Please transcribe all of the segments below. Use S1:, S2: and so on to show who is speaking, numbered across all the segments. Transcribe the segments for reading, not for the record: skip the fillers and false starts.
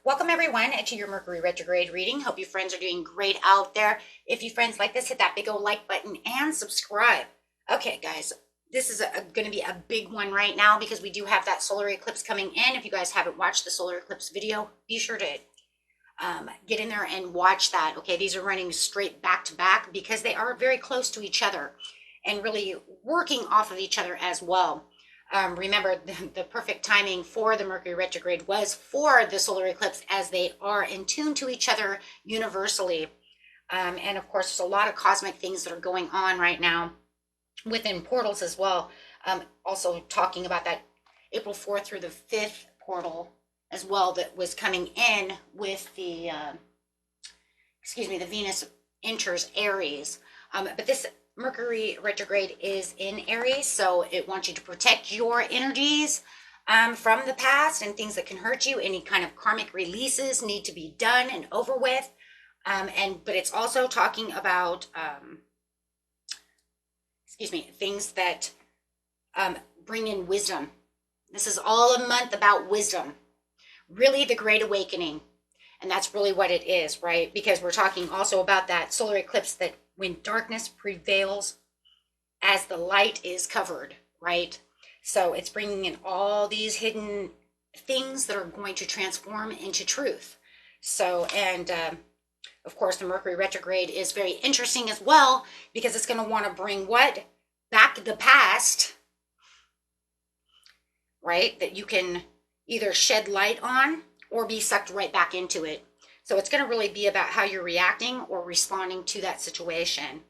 S1: Welcome everyone to your Mercury retrograde reading. Hope you friends are doing great out there. If you friends like this, hit that big old like button and subscribe. Okay, guys, this is going to be a big one right now because we do have that solar eclipse coming in. If you guys haven't watched the solar eclipse video, be sure to get in there and watch that. Okay, these are running straight back to back because they are very close to each other and really working off of each other as well. Remember, the perfect timing for the Mercury retrograde was for the solar eclipse, as they are in tune to each other universally. And of course, there's a lot of cosmic things that are going on right now within portals as well. Also talking about that April 4th through the 5th portal as well that was coming in with the, the Venus enters Aries. But this Mercury retrograde is in Aries, so it wants you to protect your energies from the past and things that can hurt you. Any kind of karmic releases need to be done and over with. But it's also talking about, things that bring in wisdom. This is all a month about wisdom, really the Great Awakening. And that's really what it is, right? Because we're talking also about that solar eclipse, that when darkness prevails as the light is covered, right? So it's bringing in all these hidden things that are going to transform into truth. So, and of course, the Mercury retrograde is very interesting as well, because it's going to want to bring what? Back the past, right? That you can either shed light on or be sucked right back into it. So it's going to really be about how you're reacting or responding to that situation.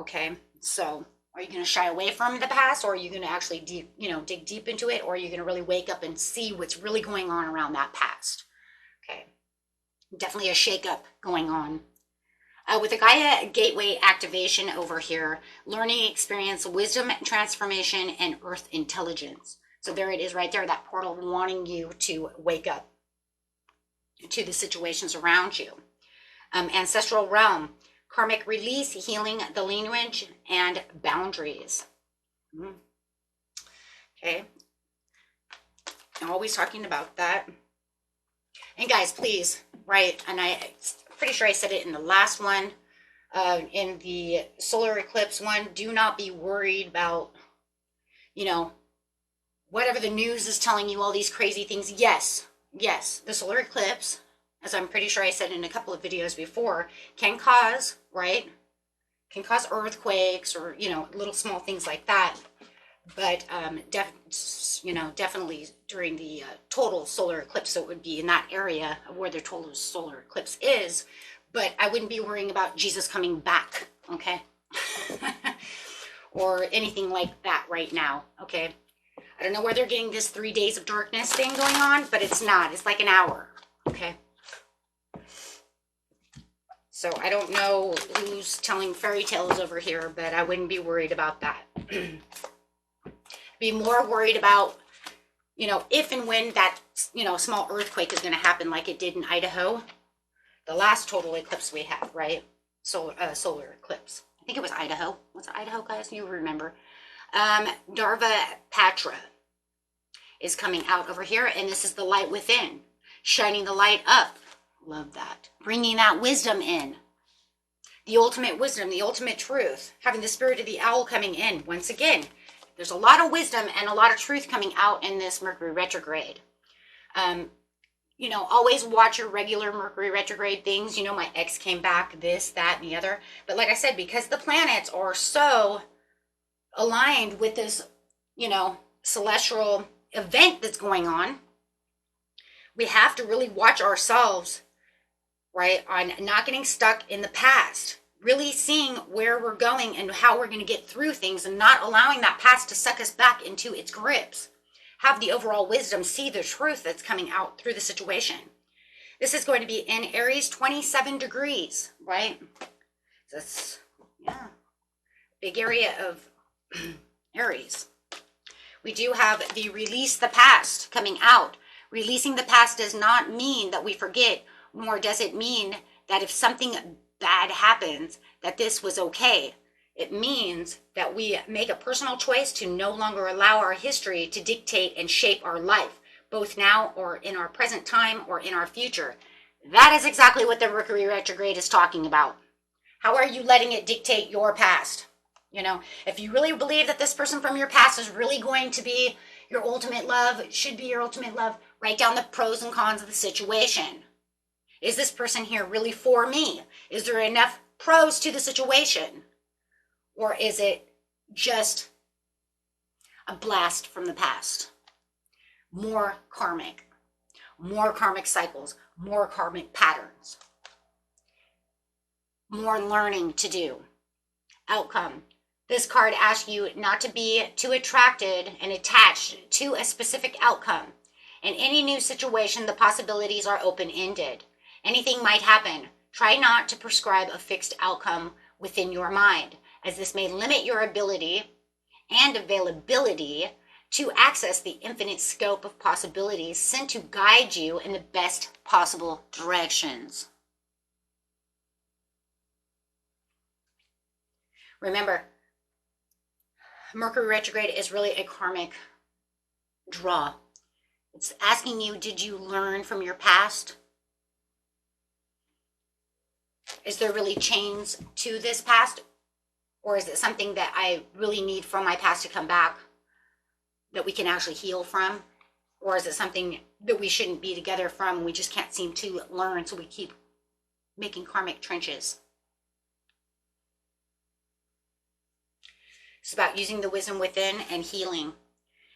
S1: Okay, so are you going to shy away from the past, or are you going to actually dig deep into it, or are you going to really wake up and see what's really going on around that past? Okay, definitely a shakeup going on. With the Gaia Gateway activation over here, learning, experience, wisdom, transformation, and earth intelligence. So there it is right there, that portal wanting you to wake up to the situations around you. Ancestral realm, karmic release, healing the lineage, and boundaries. Okay. I'm always talking about that. And guys, please, right, and I'm pretty sure I said it in the last one, in the solar eclipse one, do not be worried about, whatever the news is telling you, all these crazy things. Yes, the solar eclipse, as I'm pretty sure I said in a couple of videos before, can cause, right? Can cause earthquakes or, little small things like that. But, definitely during the total solar eclipse, so it would be in that area of where the total solar eclipse is. But I wouldn't be worrying about Jesus coming back, okay? Or anything like that right now, okay? I don't know where they're getting this 3 days of darkness thing going on, but it's not. It's like an hour, okay? So I don't know who's telling fairy tales over here, but I wouldn't be worried about that. Be more worried about, if and when that, small earthquake is going to happen like it did in Idaho. The last total eclipse we had, right? Solar eclipse. I think it was Idaho. What's Idaho, guys? You remember. Darva Patra is coming out over here, and this is the light within, shining the light up. Love that. Bringing that wisdom in, the ultimate wisdom, the ultimate truth, having the spirit of the owl coming in. Once again, there's a lot of wisdom and a lot of truth coming out in this Mercury retrograde. Always watch your regular Mercury retrograde things. My ex came back, this, that, and the other. But like I said, because the planets are so aligned with this, celestial event that's going on, we have to really watch ourselves, right, on not getting stuck in the past, really seeing where we're going and how we're going to get through things, and not allowing that past to suck us back into its grips. Have the overall wisdom, see the truth that's coming out through the situation. This is going to be in Aries, 27 degrees, right? That's, big area of Aries. We do have the release the past coming out. Releasing the past does not mean that we forget, nor does it mean that if something bad happens, that this was okay. It means that we make a personal choice to no longer allow our history to dictate and shape our life. both now or in our present time or in our future. That is exactly what the Mercury retrograde is talking about. How are you letting it dictate your past? You know, if you really believe that this person from your past is really going to be your ultimate love, should be your ultimate love, write down the pros and cons of the situation. Is this person here really for me? Is there enough pros to the situation? Or is it just a blast from the past? More karmic cycles, more karmic patterns, more learning to do. Outcome. This card asks you not to be too attracted and attached to a specific outcome. In any new situation, the possibilities are open-ended. Anything might happen. Try not to prescribe a fixed outcome within your mind, as this may limit your ability and availability to access the infinite scope of possibilities sent to guide you in the best possible directions. Remember, Mercury retrograde is really a karmic draw. It's asking you, did you learn from your past? Is there really chains to this past? Or is it something that I really need from my past to come back that we can actually heal from? Or is it something that we shouldn't be together from and we just can't seem to learn, so we keep making karmic trenches? It's about using the wisdom within and healing.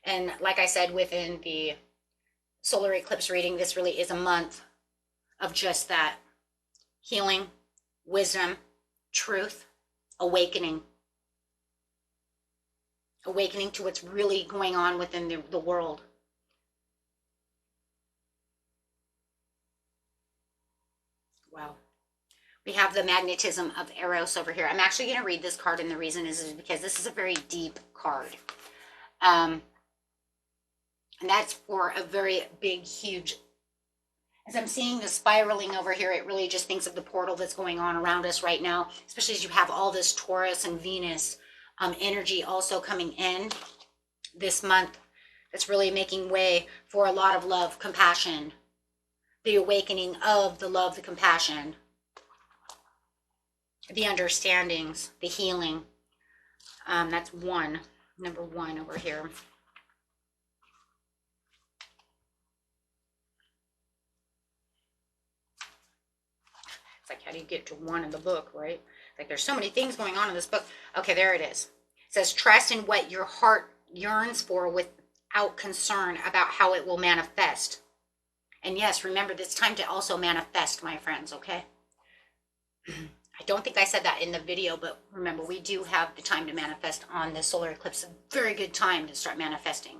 S1: And like I said, within the solar eclipse reading, this really is a month of just that. Healing, wisdom, truth, awakening. Awakening to what's really going on within the world. Wow. We have the magnetism of Eros over here. I'm actually going to read this card, and the reason is because this is a very deep card. And that's for a very big, huge... As I'm seeing the spiraling over here, it really just thinks of the portal that's going on around us right now, especially as you have all this Taurus and Venus energy also coming in this month. That's really making way for a lot of love, compassion, the awakening of the love, the compassion, the understandings, the healing. That's number one over here. It's like, how do you get to one in the book, right? Like, there's so many things going on in this book. Okay, there it is. It says, trust in what your heart yearns for without concern about how it will manifest. And yes, remember, it's time to also manifest, my friends, okay? I don't think I said that in the video, but remember, we do have the time to manifest on this solar eclipse. A very good time to start manifesting.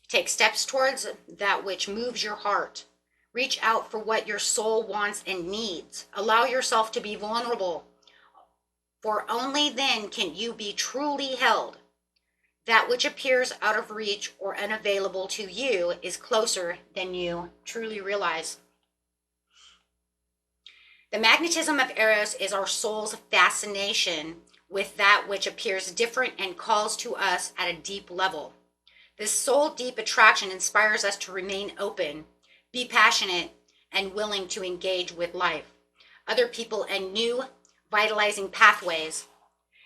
S1: Take steps towards that which moves your heart. Reach out for what your soul wants and needs. Allow yourself to be vulnerable, for only then can you be truly held. That which appears out of reach or unavailable to you is closer than you truly realize. The magnetism of Eros is our soul's fascination with that which appears different and calls to us at a deep level. This soul-deep attraction inspires us to remain open, be passionate, and willing to engage with life, other people, and new, vitalizing pathways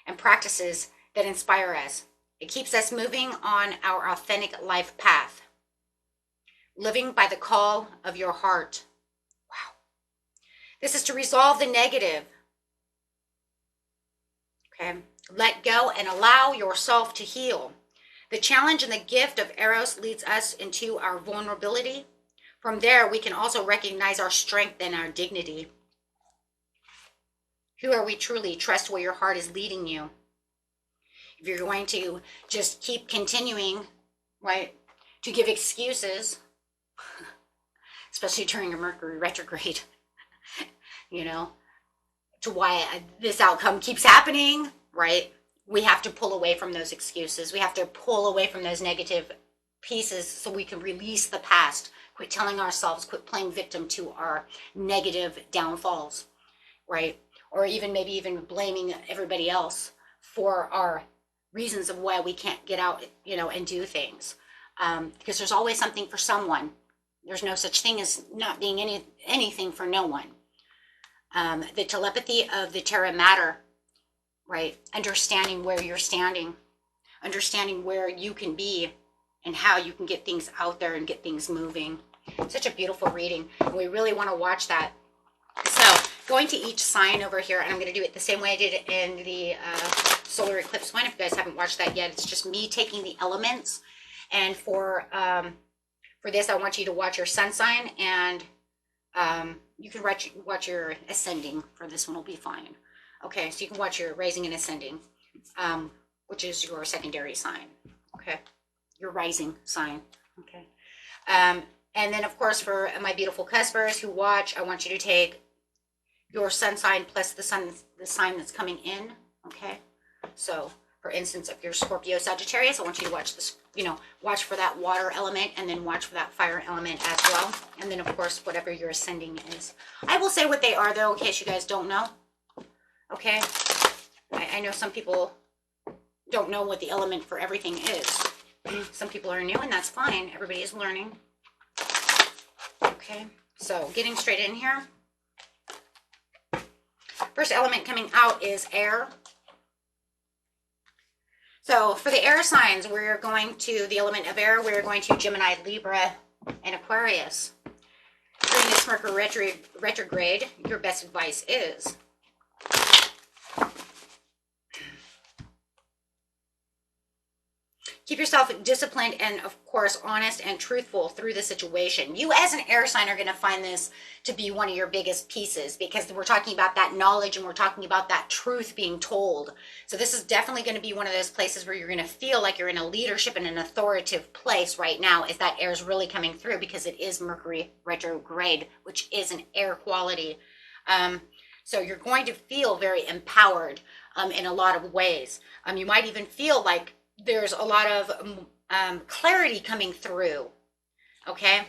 S1: and practices that inspire us. It keeps us moving on our authentic life path, living by the call of your heart. Wow. This is to resolve the negative. Okay. Let go and allow yourself to heal. The challenge and the gift of Eros leads us into our vulnerability. From there, we can also recognize our strength and our dignity. Who are we truly? Trust where your heart is leading you. If you're going to just keep continuing, right, to give excuses, especially during a Mercury retrograde, to why this outcome keeps happening, right? We have to pull away from those excuses. We have to pull away from those negative pieces so we can release the past. Quit telling ourselves, quit playing victim to our negative downfalls, right? Or maybe even blaming everybody else for our reasons of why we can't get out, and do things. because there's always something for someone. There's no such thing as not being anything for no one. The telepathy of the Terra Mater, right? Understanding where you're standing, understanding where you can be and how you can get things out there and get things moving. Such a beautiful reading. And we really want to watch that. So going to each sign over here, and I'm going to do it the same way I did it in the solar eclipse one. If you guys haven't watched that yet, it's just me taking the elements. And for this, I want you to watch your sun sign, and you can watch your ascending. For this one will be fine. Okay, so you can watch your rising and ascending, which is your secondary sign. Okay, your rising sign. Okay. And then, of course, for my beautiful cuspers who watch, I want you to take your sun sign plus the sign that's coming in. Okay. So, for instance, if you're Scorpio, Sagittarius, I want you to watch this, watch for that water element, and then watch for that fire element as well. And then, of course, whatever your ascending is. I will say what they are, though, in case you guys don't know. Okay. I know some people don't know what the element for everything is. Some people are new, and that's fine. Everybody is learning. Okay, so getting straight in here. First element coming out is air. So for the air signs, we're going to the element of air. We're going to Gemini, Libra, and Aquarius. During this Mercury retrograde, your best advice is keep yourself disciplined and, of course, honest and truthful through the situation. You as an air sign are going to find this to be one of your biggest pieces, because we're talking about that knowledge and we're talking about that truth being told. So this is definitely going to be one of those places where you're going to feel like you're in a leadership and an authoritative place right now, as that air is really coming through, because it is Mercury retrograde, which is an air quality. So you're going to feel very empowered in a lot of ways. You might even feel like there's a lot of clarity coming through, okay?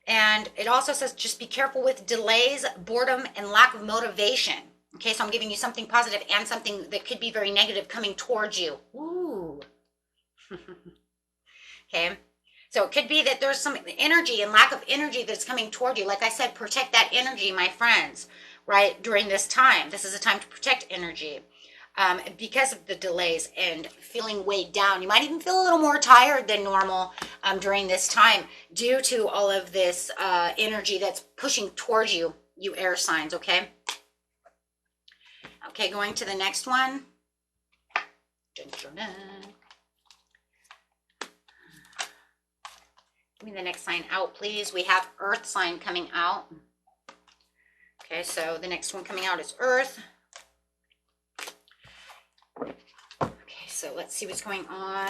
S1: And it also says just be careful with delays, boredom, and lack of motivation. Okay, so I'm giving you something positive and something that could be very negative coming towards you. Ooh. Okay, so it could be that there's some energy and lack of energy that's coming toward you. Like I said, protect that energy, my friends, right? During this time. This is a time to protect energy. Because of the delays and feeling weighed down. You might even feel a little more tired than normal during this time due to all of this energy that's pushing towards you, you air signs, okay? Okay, going to the next one. Dun, dun, dun. Give me the next sign out, please. We have Earth sign coming out. Okay, so the next one coming out is Earth. So let's see what's going on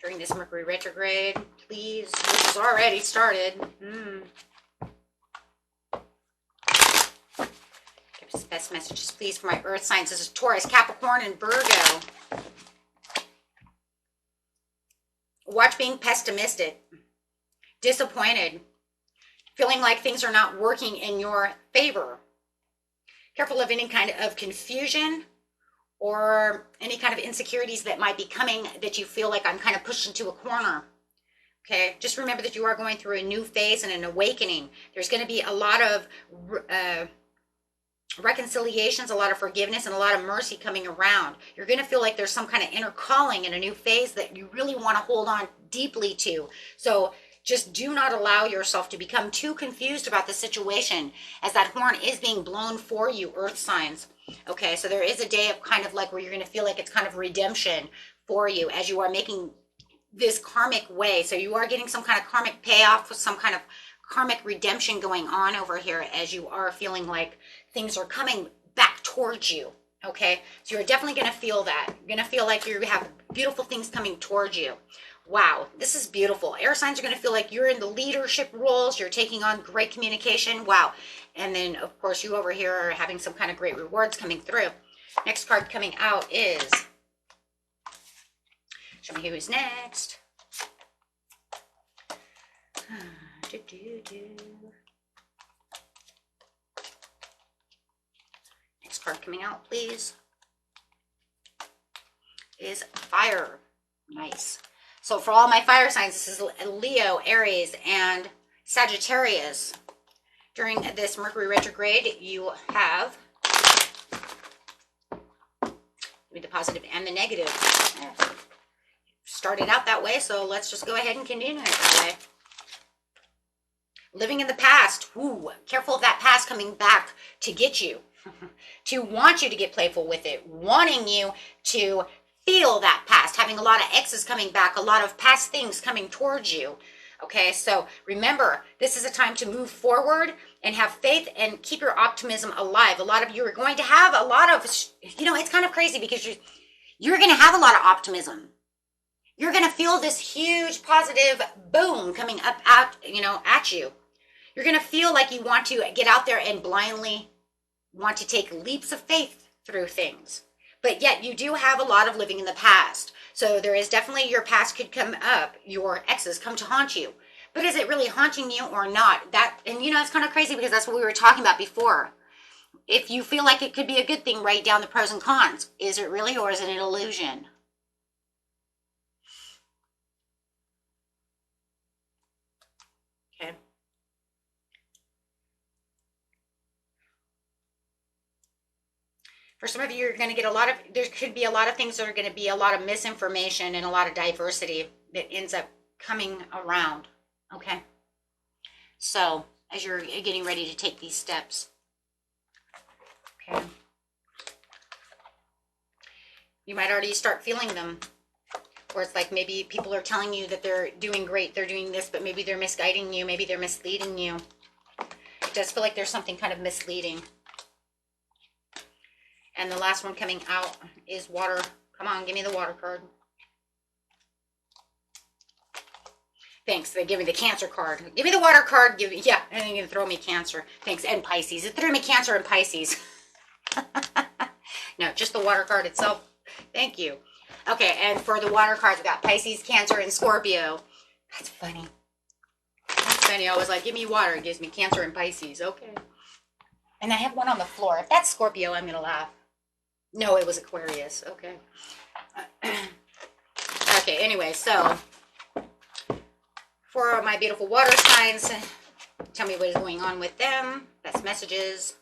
S1: during this Mercury retrograde, please. This has already started. Give us the best messages, please, for my Earth signs. This is Taurus, Capricorn, and Virgo. Watch being pessimistic, disappointed, feeling like things are not working in your favor. Careful of any kind of confusion or any kind of insecurities that might be coming, that you feel like I'm kind of pushed into a corner. Okay, just remember that you are going through a new phase and an awakening. There's going to be a lot of reconciliations, a lot of forgiveness, and a lot of mercy coming around. You're going to feel like there's some kind of inner calling in a new phase that you really want to hold on deeply to. So just do not allow yourself to become too confused about the situation, as that horn is being blown for you, Earth signs. Okay, so there is a day of kind of like where you're going to feel like it's kind of redemption for you as you are making this karmic way. So you are getting some kind of karmic payoff with some kind of karmic redemption going on over here, as you are feeling like things are coming back towards you. Okay, so you're definitely going to feel that. You're going to feel like you have beautiful things coming towards you. Wow, this is beautiful. Air signs are going to feel like you're in the leadership roles. You're taking on great communication. Wow. And then, of course, you over here are having some kind of great rewards coming through. Next card coming out is, show me who's next. Next card coming out, please, is fire. Nice. So for all my fire signs, this is Leo, Aries, and Sagittarius. During this Mercury retrograde, you have the positive and the negative. Started out that way, so let's just go ahead and continue it that way. Living in the past. Ooh, careful of that past coming back to get you. To want you to get playful with it. Wanting you to feel that past. Having a lot of exes coming back. A lot of past things coming towards you. Okay, so remember, this is a time to move forward and have faith and keep your optimism alive. A lot of you are going to have a lot of, it's kind of crazy because you're going to have a lot of optimism. You're going to feel this huge positive boom coming up at you. You're going to feel like you want to get out there and blindly want to take leaps of faith through things. But yet you do have a lot of living in the past. So there is definitely your past could come up, your exes come to haunt you. But is it really haunting you or not? It's kind of crazy because that's what we were talking about before. If you feel like it could be a good thing, write down the pros and cons. Is it really, or is it an illusion? Okay. For some of you, you're going to get there could be a lot of things that are going to be a lot of misinformation and a lot of diversity that ends up coming around. Okay. So as you're getting ready to take these steps. Okay. You might already start feeling them. Or it's like maybe people are telling you that they're doing great, they're doing this, but maybe they're misguiding you, maybe they're misleading you. It does feel like there's something kind of misleading. And the last one coming out is water. Come on, give me the water card. Thanks. They give me the Cancer card. Give me the water card. And then you're going to throw me Cancer. Thanks. And Pisces. It threw me Cancer and Pisces. No, just the water card itself. Thank you. Okay, and for the water cards, we got Pisces, Cancer, and Scorpio. That's funny. I was like, give me water. It gives me Cancer and Pisces. Okay. And I have one on the floor. If that's Scorpio, I'm going to laugh. No, it was Aquarius. Okay. Okay, anyway, so for my beautiful water signs, tell me what is going on with them. That's messages.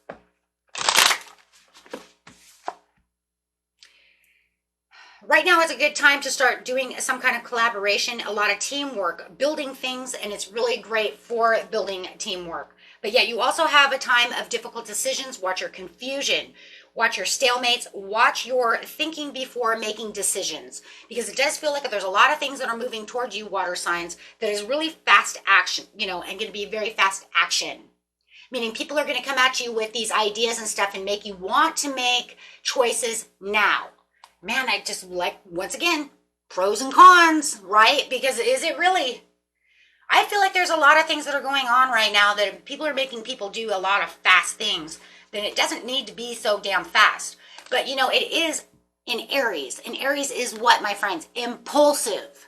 S1: Right now is a good time to start doing some kind of collaboration, a lot of teamwork, building things, and it's really great for building teamwork. But yet you also have a time of difficult decisions. Watch your confusion. Watch your stalemates. Watch your thinking before making decisions. Because it does feel like there's a lot of things that are moving towards you, water signs, that is really fast action, and going to be very fast action. Meaning people are going to come at you with these ideas and stuff and make you want to make choices now. Man, I just like, once again, pros and cons, right? Because is it really? I feel like there's a lot of things that are going on right now that people are making people do a lot of fast things. Then it doesn't need to be so damn fast. But, it is in Aries. And Aries is what, my friends? Impulsive.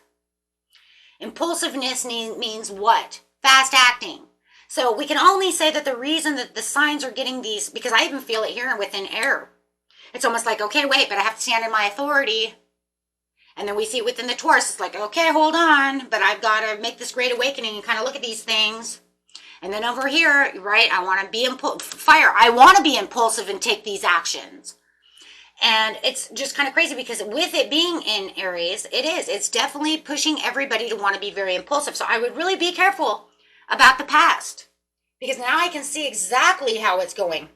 S1: Impulsiveness means what? Fast acting. So we can only say that the reason that the signs are getting these, because I even feel it here within air. It's almost like, okay, wait, but I have to stand in my authority. And then we see it within the Taurus. It's like, okay, hold on, but I've got to make this great awakening and kind of look at these things. And then over here, right, I want to be fire. I want to be impulsive and take these actions. And it's just kind of crazy because with it being in Aries, it's definitely pushing everybody to want to be very impulsive. So I would really be careful about the past, because now I can see exactly how it's going.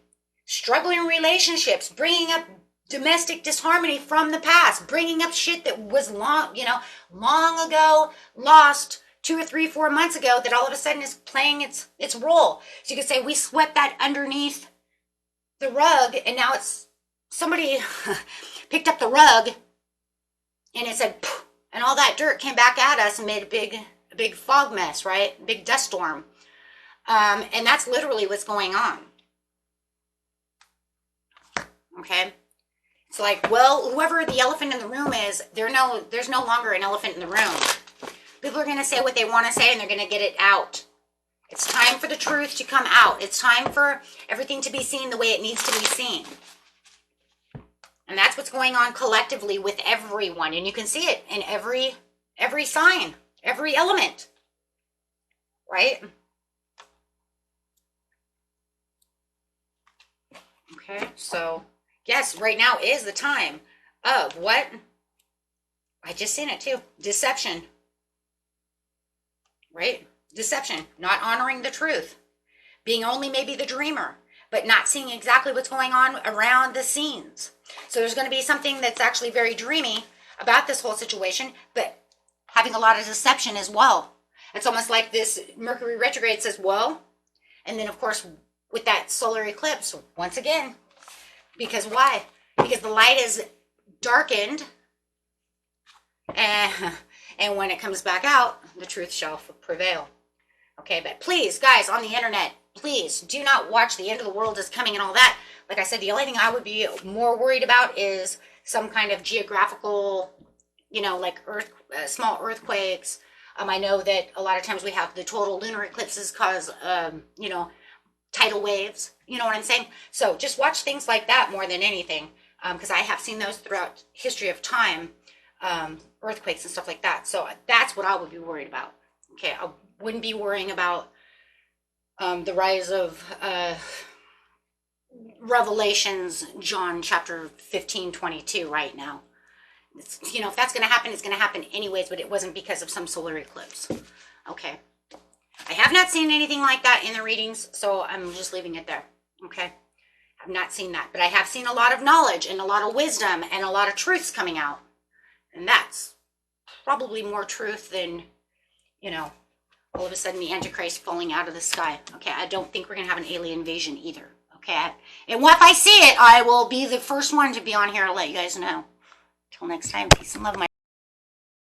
S1: Struggling relationships, bringing up domestic disharmony from the past, bringing up shit that was long ago, lost 2 or 3, 4 months ago, that all of a sudden is playing its role. So you could say we swept that underneath the rug, and now it's somebody picked up the rug, and it said, poof, and all that dirt came back at us and made a big fog mess, right? Big dust storm. And that's literally what's going on. Okay, it's like, well, whoever the elephant in the room is, there's no longer an elephant in the room. People are going to say what they want to say, and they're going to get it out. It's time for the truth to come out. It's time for everything to be seen the way it needs to be seen. And that's what's going on collectively with everyone. And you can see it in every every sign, every element, right? Okay, so yes, right now is the time of what? I just seen it too. Deception, right? Deception, not honoring the truth, being only maybe the dreamer, but not seeing exactly what's going on around the scenes. So there's going to be something that's actually very dreamy about this whole situation, but having a lot of deception as well. It's almost like this Mercury retrograde says, well, and then of course with that solar eclipse, once again, because why? Because the light is darkened, and when it comes back out, the truth shall prevail. Okay, but please, guys, on the internet, please do not watch the end of the world is coming and all that. Like I said, the only thing I would be more worried about is some kind of geographical, like small earthquakes. I know that a lot of times we have the total lunar eclipses cause, tidal waves. You know what I'm saying? So just watch things like that more than anything, because I have seen those throughout history of time, earthquakes and stuff like that. So that's what I would be worried about. Okay, I wouldn't be worrying about the rise of Revelations, John chapter 15:22 right now. If that's going to happen, it's going to happen anyways, but it wasn't because of some solar eclipse. Okay. I have not seen anything like that in the readings, so I'm just leaving it there. Okay. I've not seen that, but I have seen a lot of knowledge and a lot of wisdom and a lot of truths coming out. And that's probably more truth than, all of a sudden the Antichrist falling out of the sky. Okay. I don't think we're going to have an alien invasion either. Okay. And if I see it, I will be the first one to be on here to let you guys know. Till next time, peace and love, my